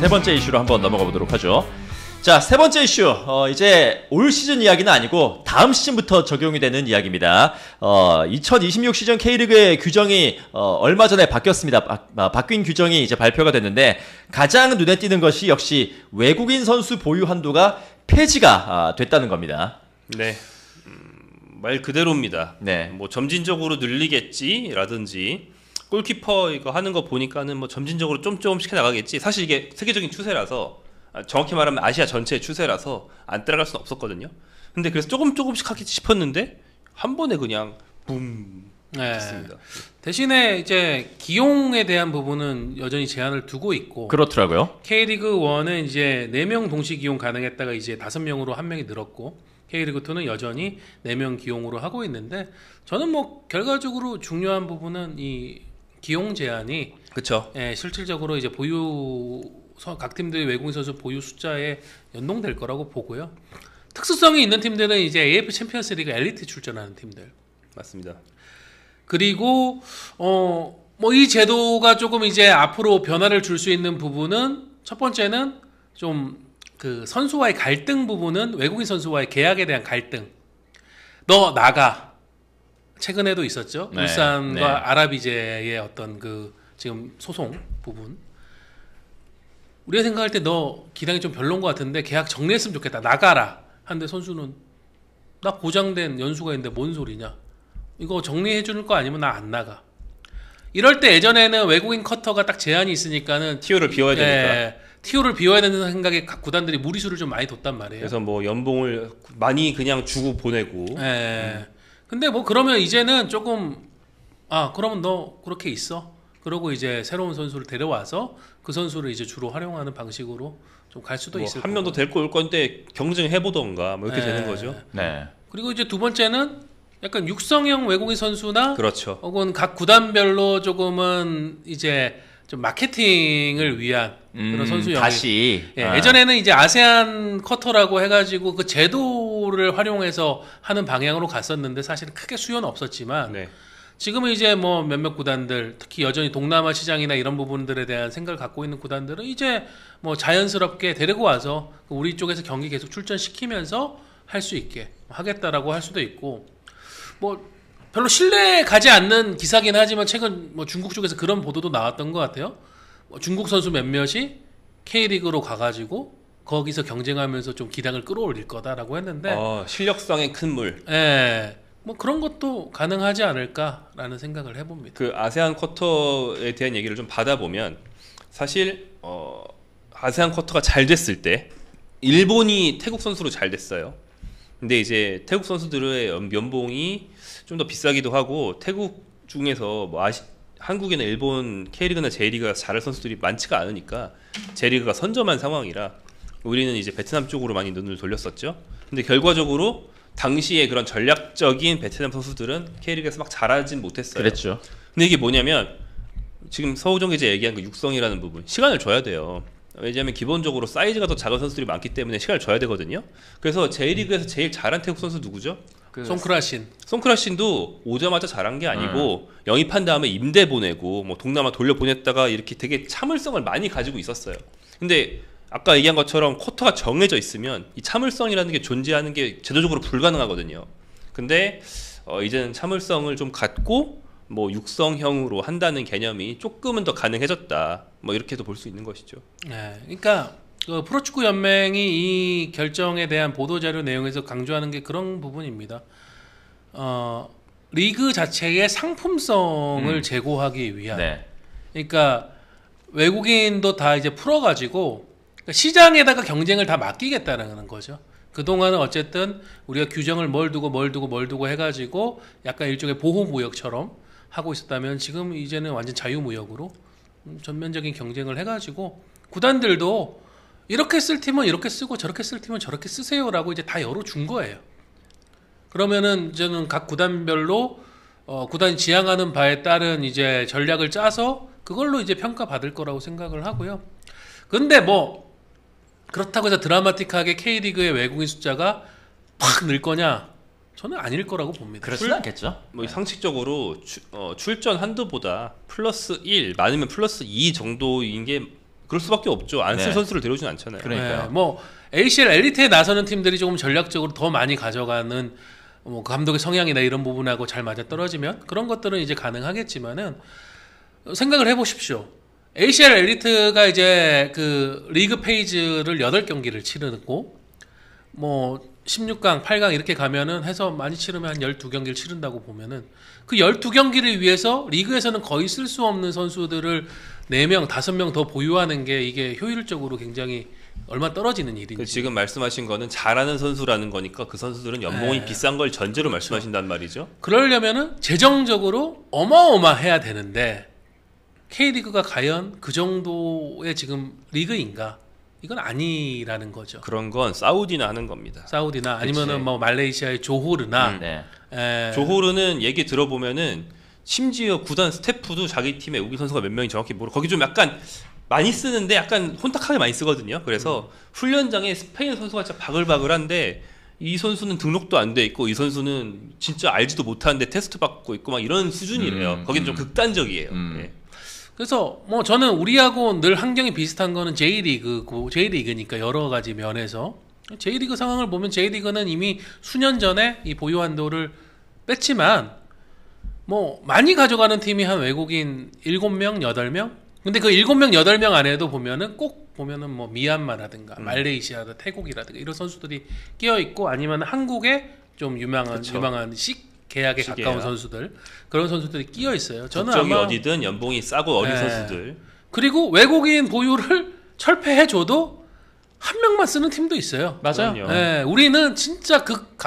세 번째 이슈로 한번 넘어가 보도록 하죠. 자, 세 번째 이슈. 이제 올 시즌 이야기는 아니고 다음 시즌부터 적용이 되는 이야기입니다. 2026 시즌 K리그의 규정이 얼마 전에 바뀌었습니다. 바뀐 규정이 이제 발표가 됐는데 가장 눈에 띄는 것이 역시 외국인 선수 보유 한도가 폐지가 됐다는 겁니다. 네. 말 그대로입니다. 네. 뭐 점진적으로 늘리겠지라든지 골키퍼 이거 하는 거 보니까는 뭐 점진적으로 조금씩 해 나가겠지. 사실 이게 세계적인 추세라서 정확히 말하면 아시아 전체의 추세라서 안 따라갈 수는 없었거든요. 근데 그래서 조금씩 하겠지 싶었는데 한 번에 그냥 붐 됐습니다. 대신에 이제 기용에 대한 부분은 여전히 제한을 두고 있고 그렇더라고요. K리그 1은 이제 4명 동시 기용 가능했다가 이제 5명으로 1명이 늘었고 K리그 2는 여전히 4명 기용으로 하고 있는데 저는 뭐 결과적으로 중요한 부분은 이 기용 제한이 그렇죠. 예, 실질적으로 이제 각 팀들의 외국인 선수 보유 숫자에 연동될 거라고 보고요. 특수성이 있는 팀들은 이제 AF 챔피언스 리그 엘리트 출전하는 팀들. 맞습니다. 그리고 뭐 이 제도가 조금 이제 앞으로 변화를 줄 수 있는 부분은 첫 번째는 좀 그 선수와의 갈등 부분은 외국인 선수와의 계약에 대한 갈등. 너 나가. 최근에도 있었죠. 네, 울산과 네. 아라비제의 어떤 그 지금 소송 부분. 우리가 생각할 때 너 기량이 좀 별론 것 같은데 계약 정리했으면 좋겠다. 나가라. 한데 선수는 나 보장된 연수가 있는데 뭔 소리냐. 이거 정리해 주는 거 아니면 나 안 나가. 이럴 때 예전에는 외국인 커터가 딱 제한이 있으니까는 티오를 비워야 되니까. 티오를 비워야 된다는 생각에 각 구단들이 무리수를 좀 많이 뒀단 말이에요. 그래서 뭐 연봉을 많이 그냥 주고 보내고. 근데 뭐 그러면 이제는 조금 그러면 너 그렇게 있어. 그러고 이제 새로운 선수를 데려와서 그 선수를 이제 주로 활용하는 방식으로 좀 갈 수도 뭐 있을 한 명도 데리고 올 건데 경쟁해 보던가 뭐 이렇게 되는 거죠. 네. 그리고 이제 두 번째는 약간 육성형 외국인 선수나 그렇죠. 혹은 각 구단별로 조금은 이제 좀 마케팅을 위한 그런 선수 영입. 다시 예전에는 이제 아세안 커터라고 해가지고 그 제도를 활용해서 하는 방향으로 갔었는데 사실은 크게 수요는 없었지만 네. 지금은 이제 뭐 몇몇 구단들 특히 여전히 동남아 시장이나 이런 부분들에 대한 생각을 갖고 있는 구단들은 이제 뭐 자연스럽게 데리고 와서 우리 쪽에서 경기 계속 출전시키면서 할 수 있게 하겠다라고 할 수도 있고 뭐 별로 신뢰 가지 않는 기사긴 하지만 최근 뭐 중국 쪽에서 그런 보도도 나왔던 것 같아요. 뭐 중국 선수 몇몇이 K리그로 가가지고 거기서 경쟁하면서 좀 기량을 끌어올릴 거다라고 했는데 실력상의 큰 물. 예. 뭐 그런 것도 가능하지 않을까라는 생각을 해봅니다. 그 아세안 쿼터에 대한 얘기를 좀 받아보면 사실 아세안 쿼터가 잘 됐을 때 일본이 태국 선수로 잘 됐어요. 근데 이제 태국 선수들의 연봉이 좀 더 비싸기도 하고 태국 중에서 뭐 한국이나 일본 K리그나 J리그가 잘할 선수들이 많지가 않으니까 J리그가 선점한 상황이라 우리는 이제 베트남 쪽으로 많이 눈을 돌렸었죠. 근데 결과적으로 당시에 그런 전략적인 베트남 선수들은 K리그에서 막 잘하진 못했어요. 그랬죠. 근데 이게 뭐냐면 지금 서우정 기자 얘기한 그 육성이라는 부분 시간을 줘야 돼요. 왜냐하면 기본적으로 사이즈가 더 작은 선수들이 많기 때문에 시간을 줘야 되거든요. 그래서 J리그에서 제일 잘한 태국 선수 누구죠? 송크라신. 송크라신도 오자마자 잘한 게 아니고 영입한 다음에 임대 보내고 뭐 동남아 돌려 보냈다가 이렇게 되게 참을성을 많이 가지고 있었어요. 근데 아까 얘기한 것처럼 쿼터가 정해져 있으면 이 참을성이라는 게 존재하는 게 제도적으로 불가능하거든요. 근데 이제는 참을성을 좀 갖고 뭐 육성형으로 한다는 개념이 조금은 더 가능해졌다. 뭐 이렇게도 볼 수 있는 것이죠. 네, 그러니까 그 프로축구 연맹이 이 결정에 대한 보도 자료 내용에서 강조하는 게 그런 부분입니다. 리그 자체의 상품성을 제고하기 위한. 네. 그러니까 외국인도 다 이제 풀어가지고 시장에다가 경쟁을 다 맡기겠다는 거죠. 그동안은 어쨌든 우리가 규정을 뭘 두고 해가지고 약간 일종의 보호무역처럼 하고 있었다면 지금 이제는 완전 자유무역으로 전면적인 경쟁을 해가지고 구단들도 이렇게 쓸 팀은 이렇게 쓰고 저렇게 쓸 팀은 저렇게 쓰세요라고 이제 다 열어준 거예요. 그러면은 이제는 각 구단별로 구단이 지향하는 바에 따른 이제 전략을 짜서 그걸로 이제 평가받을 거라고 생각을 하고요. 근데 뭐 그렇다고 해서 드라마틱하게 K리그의 외국인 숫자가 팍 늘 거냐? 저는 아닐 거라고 봅니다. 그렇진 않겠죠. 뭐 상식적으로 출전 한도보다 플러스 1 많으면 플러스 2 정도인 게 그럴 수밖에 없죠. 안 쓸 네. 선수를 데려오진 않잖아요. 그러니까요. 뭐 ACL 엘리트에 나서는 팀들이 조금 전략적으로 더 많이 가져가는 뭐 감독의 성향이나 이런 부분하고 잘 맞아 떨어지면 그런 것들은 이제 가능하겠지만은 생각을 해보십시오. ACL 엘리트가 이제 그 리그 페이지를 8경기를 치르고 뭐 16강, 8강 이렇게 가면은 해서 많이 치르면 한 12경기를 치른다고 보면은 그 12경기를 위해서 리그에서는 거의 쓸 수 없는 선수들을 4명, 5명 더 보유하는 게 이게 효율적으로 굉장히 얼마 떨어지는 일인지. 그 지금 말씀하신 거는 잘하는 선수라는 거니까 그 선수들은 연봉이 네. 비싼 걸 전제로 말씀하신단 말이죠. 그러려면은 재정적으로 어마어마해야 되는데 K리그가 과연 그 정도의 지금 리그인가? 이건 아니라는 거죠. 그런 건 사우디나 하는 겁니다. 사우디나 그치. 아니면은 뭐 말레이시아의 조호르나 네. 조호르는 얘기 들어보면은 심지어 구단 스태프도 자기 팀에 외국인 선수가 몇 명이 정확히 모르고 거기 좀 약간 많이 쓰는데 약간 혼탁하게 많이 쓰거든요. 그래서 훈련장에 스페인 선수가 진짜 바글바글한데 이 선수는 등록도 안 돼 있고 이 선수는 진짜 알지도 못하는데 테스트 받고 있고 막 이런 수준이래요. 거기는 좀 극단적이에요. 예. 그래서 뭐 저는 우리하고 늘 환경이 비슷한 거는 J리그니까 여러 가지 면에서 J리그 상황을 보면 J리그는 이미 수년 전에 이 보유 한도를 뺐지만 뭐 많이 가져가는 팀이 한 외국인 7명, 8명? 근데 그 7명, 8명 안에도 보면은 꼭 보면은 뭐 미얀마라든가 말레이시아나 태국이라든가 이런 선수들이 끼어 있고 아니면 한국에 좀 유망한 계약에 시계야. 가까운 선수들 그런 선수들이 끼어 있어요. 저는 국적이 아마 어디든 연봉이 싸고 어린 네. 선수들. 그리고 외국인 보유를 철폐해줘도 한 명만 쓰는 팀도 있어요. 맞아요. 그럼요. 네, 우리는 진짜 극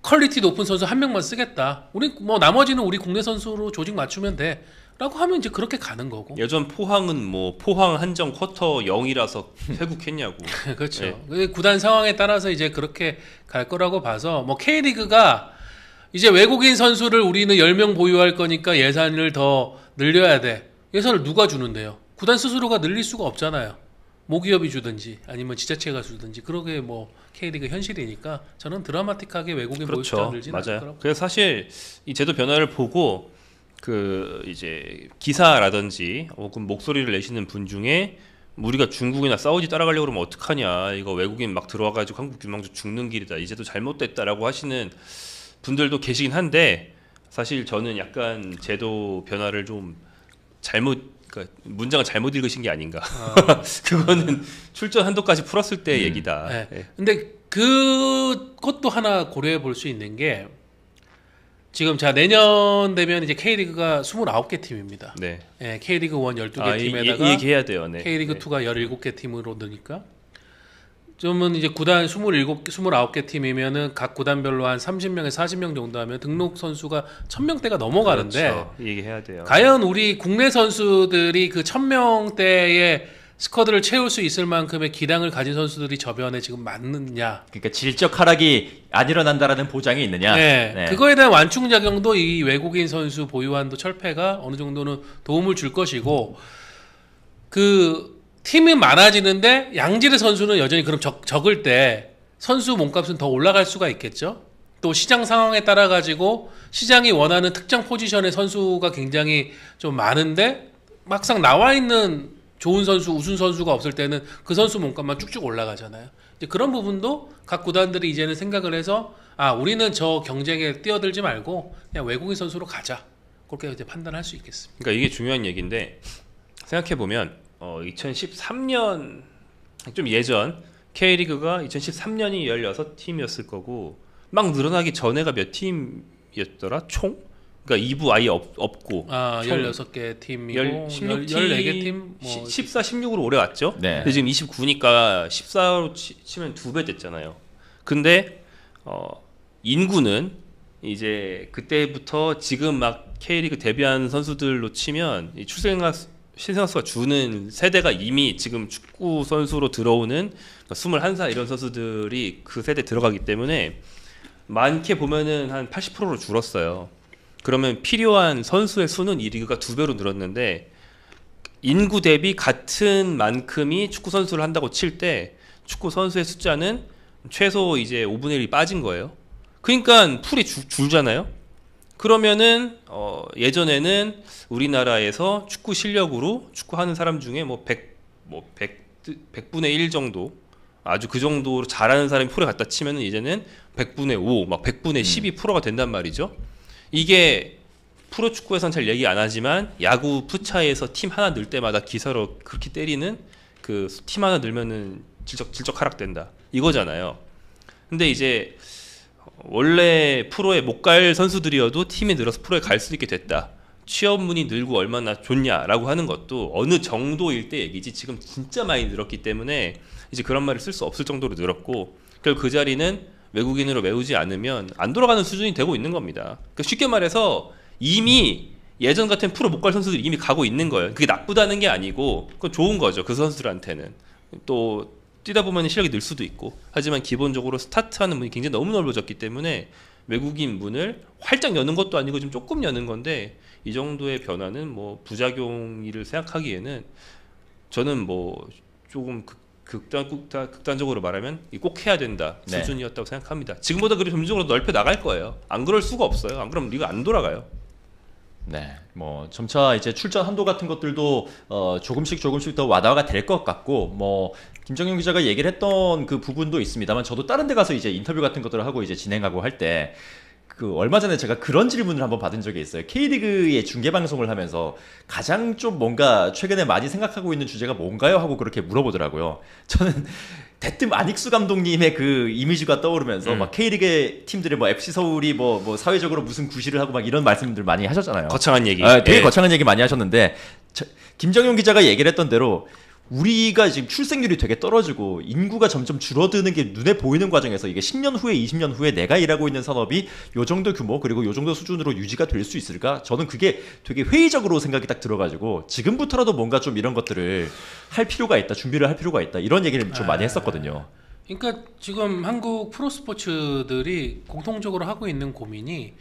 퀄리티 높은 선수 한 명만 쓰겠다. 우리 뭐 나머지는 우리 국내 선수로 조직 맞추면 돼라고 하면 이제 그렇게 가는 거고. 예전 포항은 뭐 포항 한정 쿼터 0이라서 퇴국했냐고. 그렇죠. 네. 그 구단 상황에 따라서 이제 그렇게 갈 거라고 봐서 뭐 K리그가 이제 외국인 선수를 우리는 10명 보유할 거니까 예산을 더 늘려야 돼. 예산을 누가 주는데요? 구단 스스로가 늘릴 수가 없잖아요. 모기업이 주든지 아니면 지자체가 주든지 그러게 뭐 K리그 현실이니까 저는 드라마틱하게 외국인 보유 숫자 그렇죠. 늘지는 않을 맞아요. 거라고. 그래서 사실 이 제도 변화를 보고 그 이제 기사라든지 혹은 목소리를 내시는 분 중에 우리가 중국이나 사우디 따라가려고 그러면 어떡하냐, 이거 외국인 막 들어와가지고 한국 유망주 죽는 길이다, 이 제도 잘못됐다라고 하시는 분들도 계시긴 한데 사실 저는 약간 제도 변화를 좀 그러니까 문장을 잘못 읽으신 게 아닌가. 그거는 출전 한도까지 풀었을 때 얘기다. 네. 예. 근데 그것도 하나 고려해 볼 수 있는 게 지금 자 내년 되면 이제 K리그가 29개 팀입니다. 네. 예, K리그 1 12개 아, 팀에다가 이 얘기해야 돼요. 네. K리그 네. 2가 17개 팀으로 느니까 좀은 이제 구단 29개 팀이면은 각 구단별로 한 30명에서 40명 정도 하면 등록 선수가 1000명대가 넘어가는데 그렇죠. 이 얘기해야 돼요. 과연 우리 국내 선수들이 그 1000명대의 스쿼드를 채울 수 있을 만큼의 기량을 가진 선수들이 저변에 지금 맞느냐? 그러니까 질적 하락이 안 일어난다라는 보장이 있느냐? 네, 그거에 대한 완충 작용도 이 외국인 선수 보유한도 철폐가 어느 정도는 도움을 줄 것이고 그 팀이 많아지는데 양질의 선수는 여전히 그럼 적을 때 선수 몸값은 더 올라갈 수가 있겠죠. 또 시장 상황에 따라 가지고 시장이 원하는 특정 포지션의 선수가 굉장히 좀 많은데 막상 나와 있는 좋은 선수, 우승 선수가 없을 때는 그 선수 몸값만 쭉쭉 올라가잖아요. 이제 그런 부분도 각 구단들이 이제는 생각을 해서 아 우리는 저 경쟁에 뛰어들지 말고 그냥 외국인 선수로 가자. 그렇게 이제 판단할 수 있겠습니다. 그러니까 이게 중요한 얘기인데 생각해 보면 2013년 좀 예전 K리그가 2013년이 16팀이었을 거고 막 늘어나기 전에가 몇 팀이었더라 총? 그러니까 2부 아예 없고 아 총 16개 팀이고 16팀 14개 팀 뭐 14, 16으로 오래 왔죠. 네. 근데 지금 29니까 14로 치면 2배 됐잖아요. 근데 인구는 이제 그때부터 지금 막 K리그 데뷔한 선수들로 치면 이 신생아 수가 주는 세대가 이미 지금 축구 선수로 들어오는 21살 이런 선수들이 그 세대에 들어가기 때문에 많게 보면은 한 80%로 줄었어요. 그러면 필요한 선수의 수는 이 리그가 2배로 늘었는데 인구 대비 같은 만큼이 축구 선수를 한다고 칠 때 축구 선수의 숫자는 최소 이제 5분의 1이 빠진 거예요. 그러니까 풀이 줄잖아요. 그러면은 예전에는 우리나라에서 축구 실력으로 축구하는 사람 중에 뭐 100분의 1 정도 아주 그 정도로 잘하는 사람이 프로에 갖다 치면은 이제는 100분의 5, 막 100분의 12 프로가 된단 말이죠. 이게 프로 축구에선 잘 얘기 안 하지만 야구 푸차에서 팀 하나 늘 때마다 기사로 그렇게 때리는 그 팀 하나 늘면은 질적 하락된다 이거잖아요. 근데 이제 원래 프로에 못 갈 선수들이어도 팀에 늘어서 프로에 갈 수 있게 됐다. 취업문이 늘고 얼마나 좋냐라고 하는 것도 어느 정도일 때 얘기지 지금 진짜 많이 늘었기 때문에 이제 그런 말을 쓸 수 없을 정도로 늘었고 그리고 그 자리는 외국인으로 메우지 않으면 안 돌아가는 수준이 되고 있는 겁니다. 그러니까 쉽게 말해서 이미 예전 같은 프로 못 갈 선수들이 이미 가고 있는 거예요. 그게 나쁘다는 게 아니고 그건 좋은 거죠. 그 선수들한테는. 또 뛰다 보면 실력이 늘 수도 있고 하지만 기본적으로 스타트하는 문이 굉장히 너무 넓어졌기 때문에 외국인 문을 활짝 여는 것도 아니고 좀 조금 여는 건데 이 정도의 변화는 뭐 부작용이를 생각하기에는 저는 뭐 조금 극단적으로 말하면 꼭 해야 된다 수준이었다고 생각합니다. 지금보다 그리 점진적으로 넓혀 나갈 거예요. 안 그럴 수가 없어요. 안 그러면 리가 안 돌아가요. 네, 뭐 점차 이제 출전 한도 같은 것들도 조금씩 더 완화가 될 것 같고 뭐 김정용 기자가 얘기를 했던 그 부분도 있습니다만 저도 다른 데 가서 이제 인터뷰 같은 것들을 하고 이제 진행하고 할 때 그 얼마 전에 제가 그런 질문을 한번 받은 적이 있어요. K리그의 중계 방송을 하면서 가장 좀 뭔가 최근에 많이 생각하고 있는 주제가 뭔가요? 하고 그렇게 물어보더라고요. 저는 대뜸 안익수 감독님의 그 이미지가 떠오르면서 막 K리그 팀들의 뭐 FC 서울이 뭐 사회적으로 무슨 구실을 하고 막 이런 말씀들 많이 하셨잖아요. 거창한 얘기. 되게 거창한 얘기 많이 하셨는데 김정용 기자가 얘기를 했던 대로 우리가 지금 출생률이 되게 떨어지고 인구가 점점 줄어드는 게 눈에 보이는 과정에서 이게 10년 후에 20년 후에 내가 일하고 있는 산업이 요 정도 규모 그리고 요 정도 수준으로 유지가 될 수 있을까? 저는 그게 되게 회의적으로 생각이 딱 들어가지고 지금부터라도 뭔가 좀 이런 것들을 할 필요가 있다, 준비를 할 필요가 있다 이런 얘기를 좀 많이 했었거든요. 그러니까 지금 한국 프로스포츠들이 공통적으로 하고 있는 고민이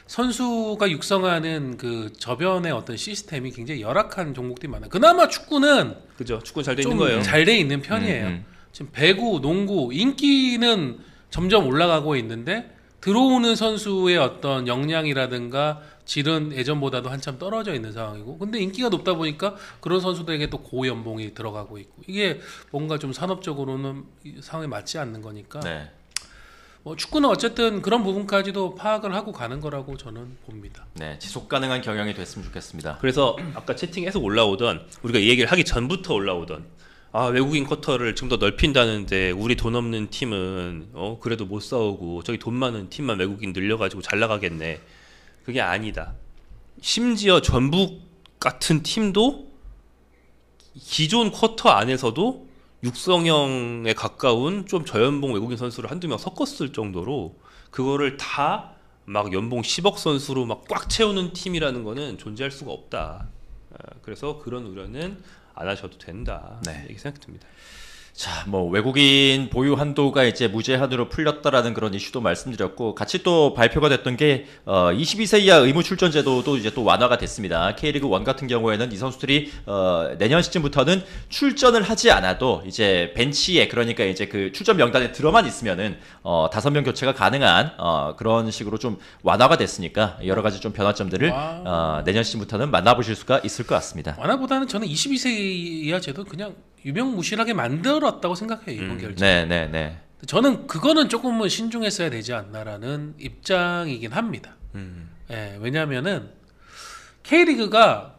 선수가 육성하는 그 저변의 어떤 시스템이 굉장히 열악한 종목들이 많아요. 그나마 축구는 그죠. 축구는 잘 돼 있는 거예요. 잘 돼 있는 편이에요. 지금 배구, 농구 인기는 점점 올라가고 있는데 들어오는 선수의 어떤 역량이라든가 질은 예전보다도 한참 떨어져 있는 상황이고 근데 인기가 높다 보니까 그런 선수들에게 또 고연봉이 들어가고 있고 이게 뭔가 좀 산업적으로는 상황에 맞지 않는 거니까 네. 뭐 축구는 어쨌든 그런 부분까지도 파악을 하고 가는 거라고 저는 봅니다. 네, 지속 가능한 경영이 됐으면 좋겠습니다. 그래서 아까 채팅에서 올라오던 우리가 이 얘기를 하기 전부터 올라오던 외국인 쿼터를 지금 더 넓힌다는데 우리 돈 없는 팀은 그래도 못 싸우고 저기 돈 많은 팀만 외국인 늘려가지고 잘 나가겠네. 그게 아니다. 심지어 전북 같은 팀도 기존 쿼터 안에서도 육성형에 가까운 좀 저연봉 외국인 선수를 한두 명 섞었을 정도로 그거를 다 막 연봉 10억 선수로 막 꽉 채우는 팀이라는 거는 존재할 수가 없다. 그래서 그런 우려는 안 하셔도 된다. 네. 이렇게 생각됩니다. 자, 뭐 외국인 보유 한도가 이제 무제한으로 풀렸다라는 그런 이슈도 말씀드렸고 같이 또 발표가 됐던 게 22세 이하 의무 출전 제도도 이제 또 완화가 됐습니다. K리그 1 같은 경우에는 이 선수들이 내년 시즌부터는 출전을 하지 않아도 이제 벤치에 그러니까 이제 그 출전 명단에 들어만 있으면은 5명 교체가 가능한 그런 식으로 좀 완화가 됐으니까 여러 가지 좀 변화점들을 내년 시즌부터는 만나보실 수가 있을 것 같습니다. 완화보다는 저는 22세 이하 제도 그냥 유명무실하게 만들었다고 생각해요. 이번 결정. 네. 저는 그거는 조금은 신중했어야 되지 않나라는 입장이긴 합니다. 예, 왜냐하면은 K리그가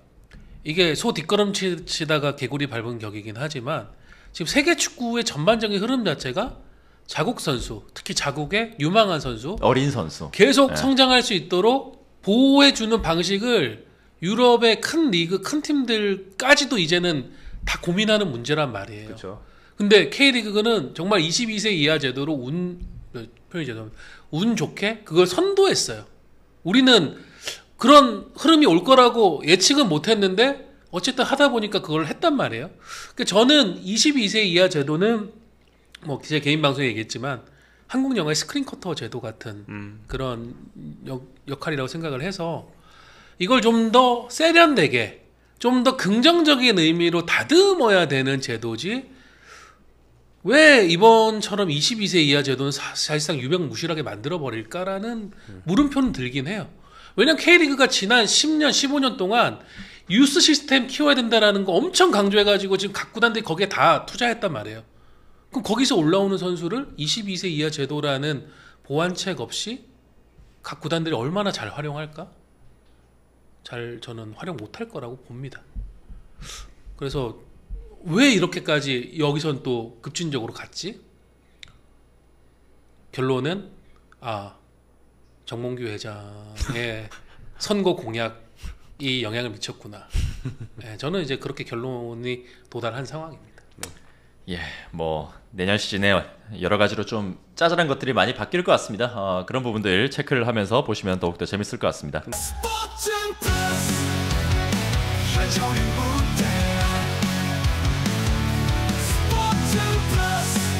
이게 소 뒷걸음치다가 개구리 밟은 격이긴 하지만 지금 세계 축구의 전반적인 흐름 자체가 자국 선수, 특히 자국의 유망한 선수, 어린 선수 계속 성장할 수 있도록 보호해주는 방식을 유럽의 큰 리그, 큰 팀들까지도 이제는 다 고민하는 문제란 말이에요. 그렇죠. 근데 K리그는 정말 22세 이하 제도로 운 좋게 그걸 선도했어요. 우리는 그런 흐름이 올 거라고 예측은 못했는데 어쨌든 하다 보니까 그걸 했단 말이에요. 그러니까 저는 22세 이하 제도는 뭐 제 개인 방송에 얘기했지만 한국 영화의 스크린 쿼터 제도 같은 그런 역할이라고 생각을 해서 이걸 좀 더 세련되게 좀 더 긍정적인 의미로 다듬어야 되는 제도지 왜 이번처럼 22세 이하 제도는 사실상 유명무실하게 만들어버릴까라는 물음표는 들긴 해요. 왜냐면 K리그가 지난 10년, 15년 동안 유스 시스템 키워야 된다라는 거 엄청 강조해가지고 지금 각 구단들이 거기에 다 투자했단 말이에요. 그럼 거기서 올라오는 선수를 22세 이하 제도라는 보완책 없이 각 구단들이 얼마나 잘 활용할까? 저는 활용 못할 거라고 봅니다. 그래서 왜 이렇게까지 여기선 또 급진적으로 갔지? 결론은 정몽규 회장의 선거 공약이 영향을 미쳤구나. 네, 저는 이제 그렇게 결론이 도달한 상황입니다. 예, 뭐 내년 시즌에 여러 가지로 좀 짜잘한 것들이 많이 바뀔 것 같습니다. 그런 부분들 체크를 하면서 보시면 더욱더 재밌을 것 같습니다. 스포츠 플러스 한정의 무대 스포츠 플러스